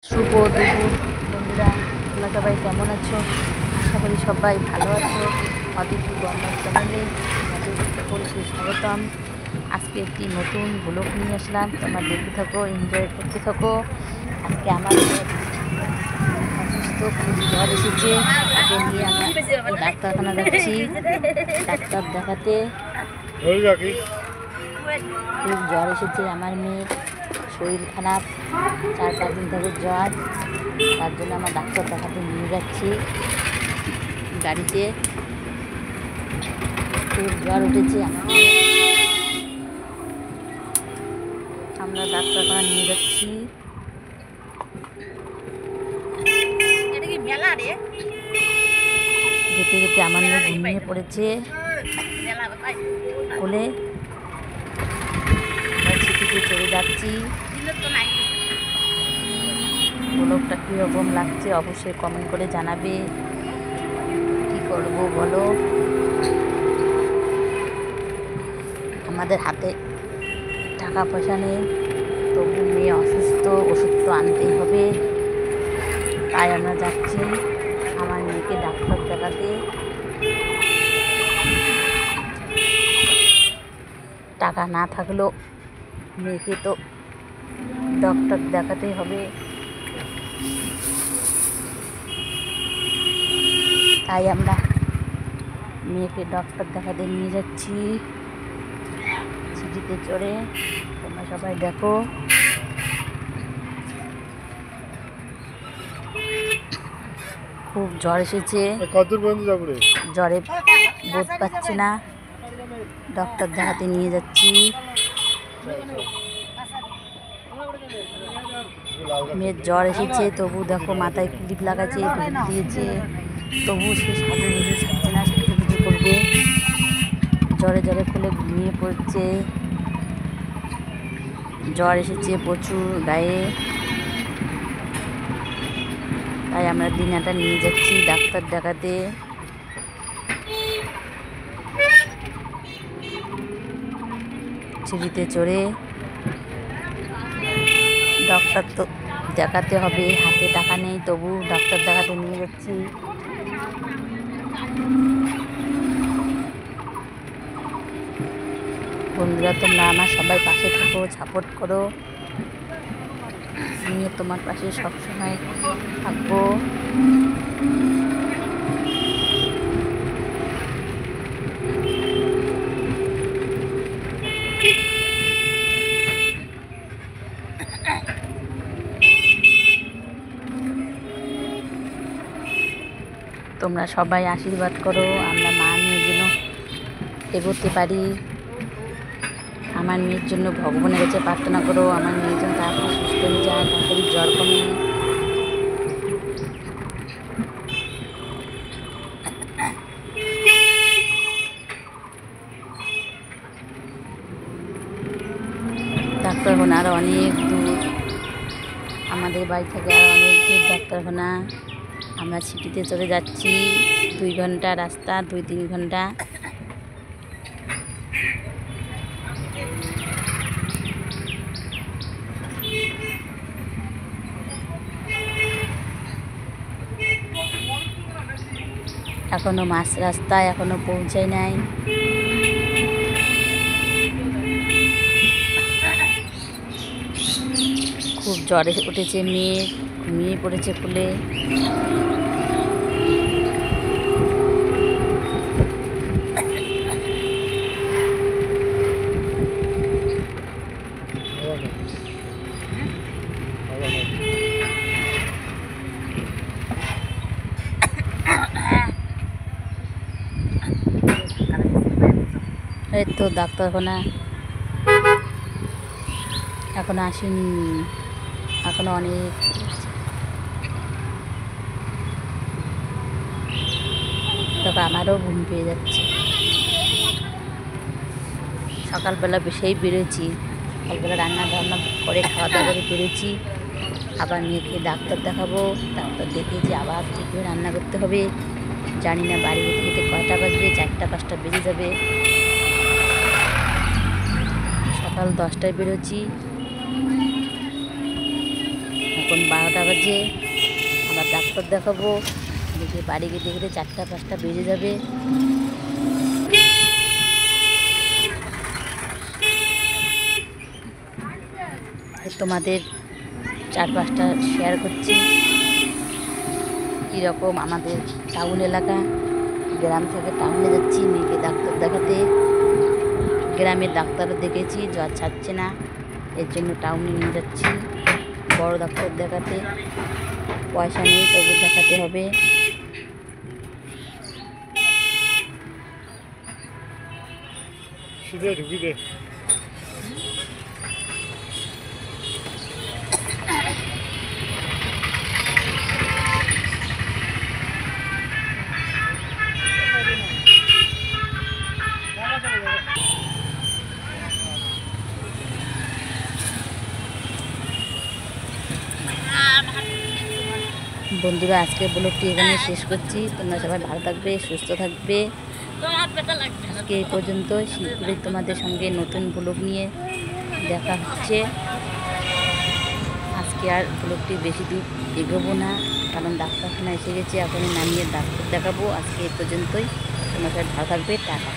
শুভ দুপুর বন্ধুরা, তোমরা সবাই কেমন আছো? আশা করি সবাই ভালো আছো। অদিতি বর্মা চ্যানেলে তোমাদের সকলকে স্বাগতম। আজকে একটি নতুন ব্লগ নিয়ে আসলাম, তোমরা দেখতে থাকো, এনজয় করতে থাকো। আজকে আমার অসুস্থ, খুব জ্বর এসেছে, তাকে নিয়ে আমরা ডাক্তারখানা যাচ্ছি ডাক্তার দেখাতে। খুব জ্বর এসেছে আমার মেয়ের, শরীর খারাপ, 4-5 দিন ধরে জ্বর। তার জন্য আমরা ডাক্তার দেখাতে নিয়ে যাচ্ছি গাড়িতে। খুব জ্বর উঠেছে আমার, আমরা ডাক্তারখানা নিয়ে যাচ্ছি। যেতে যেতে আমার মেয়ে ঘুমিয়ে পড়েছে কোলে। আমরা ছুটিতে চলে যাচ্ছি। ব্লগটা কীরকম লাগছে অবশ্যই কমেন্ট করে জানাবে। কি করব বলো, আমাদের হাতে টাকা পয়সা নেই, তবু মেয়ে অসুস্থ, ওষুধ তো আনতেই হবে। তাই আমরা যাচ্ছি আমার মেয়েকে ডাক্তার দেখাতে। টাকা না থাকলেও মেয়েকে তো ডক্টর দেখাতেই হবে। তাই আমরা মেয়েকে ডক্টর দেখাতে নিয়ে যাচ্ছি সিটিতে চড়ে। তোমরা সবাই দেখো। খুব জ্বর এসেছে, জ্বরে বোধ পাচ্ছি না, ডক্টর দেখাতে নিয়ে যাচ্ছি। মেয়ের জ্বর এসেছে, তবু দেখো মাথায় ক্লিপ লাগাচ্ছে, ক্লিপ দিয়েছে, তবু সে সাজু বুঝে থাকছে না, সাজু বুঝে করবে। জ্বরে জ্বরে খুলে ঘুমিয়ে পড়ছে, জ্বর এসেছে প্রচুর গায়ে। তাই আমরা দিনাটা নিয়ে যাচ্ছি ডাক্তার দেখাতে। সিঁড়িতে চড়ে ডক্টর তো দেখাতে হবে, হাতে টাকা নেই, তবু ডাক্তার দেখাতে নিয়ে যাচ্ছি। বন্ধুরা, তোমরা আমার সবাই পাশে থাকো, সাপোর্ট করো, নিয়ে তোমার পাশে সবসময় থাকবো। তোমরা সবাই আশীর্বাদ করো, আমরা মা মেয়ের জন্য এগোতে পারি। আমার মেয়ের জন্য ভগবানের কাছে প্রার্থনা করো, আমার মেয়ের জন্য তাড়াতাড়ি সুস্থ হয়ে যায়, তাড়াতাড়ি জ্বর কমে। ডাক্তারখানা আরও অনেক দূর, আমাদের বাড়ি থেকে আরও অনেক দূর ডাক্তারখানা। আমরা সিটিতে চলে যাচ্ছি, 2 ঘন্টা রাস্তা, 2-3 ঘন্টা। এখনো মাঝ রাস্তায়, এখনো পৌঁছায় নাই। খুব জ্বর উঠেছে মেয়ে, ঘুমিয়ে পড়েছে কোলে। এই তো ডাক্তারখানা এখনো আসেনি, এখনো অনেক। তবে আমারও ঘুম পেয়ে যাচ্ছে। সকালবেলা বেশিই বেরোচ্ছি, সকালবেলা রান্না বান্না করে খাওয়া দাওয়া করে বেরোচ্ছি। আবার মেয়েকে ডাক্তার দেখাবো, ডাক্তার দেখিয়েছি আবার ঠিক করে রান্না করতে হবে। জানি না বাড়ি যেতে যেতে কয়টা বাজবে, 4টা-5টা বেজে যাবে। সকাল 10টায় বেরোচ্ছি, এখন এখন 12টা বাজে, আবার ডাক্তার দেখাবো। দেখে বাড়ি গিয়ে দেখলে 4টা-5টা বেজে যাবে। তোমাদের 4-5টা শেয়ার করছি কীরকম আমাদের টাউন এলাকা। গ্রাম থেকে টাউনে যাচ্ছি মেয়েকে ডাক্তার দেখাতে। গ্রামের ডাক্তারও দেখেছি, জ্বর ছাড়ছে না, এর জন্য টাউনে নিয়ে যাচ্ছি বড় ডাক্তার দেখাতে। পয়সা নেই, তবু দেখাতে হবে। বন্ধুরা, আজকের ব্লগটি এখানে শেষ করছি। তোমরা সবাই ভালো থাকবে, সুস্থ থাকবে। আজকে এই পর্যন্ত। শীঘ্রই তোমাদের সঙ্গে নতুন ব্লগ নিয়ে দেখা হচ্ছে। আজকে আর ব্লগটি বেশি দূর এগোবো না, কারণ ডাক্তারখানা এসে গেছে। এখন নামিয়ে ডাক্তার দেখাবো। আজকে এই পর্যন্তই। তোমরা সবাই ভালো থাকবে। টাটা।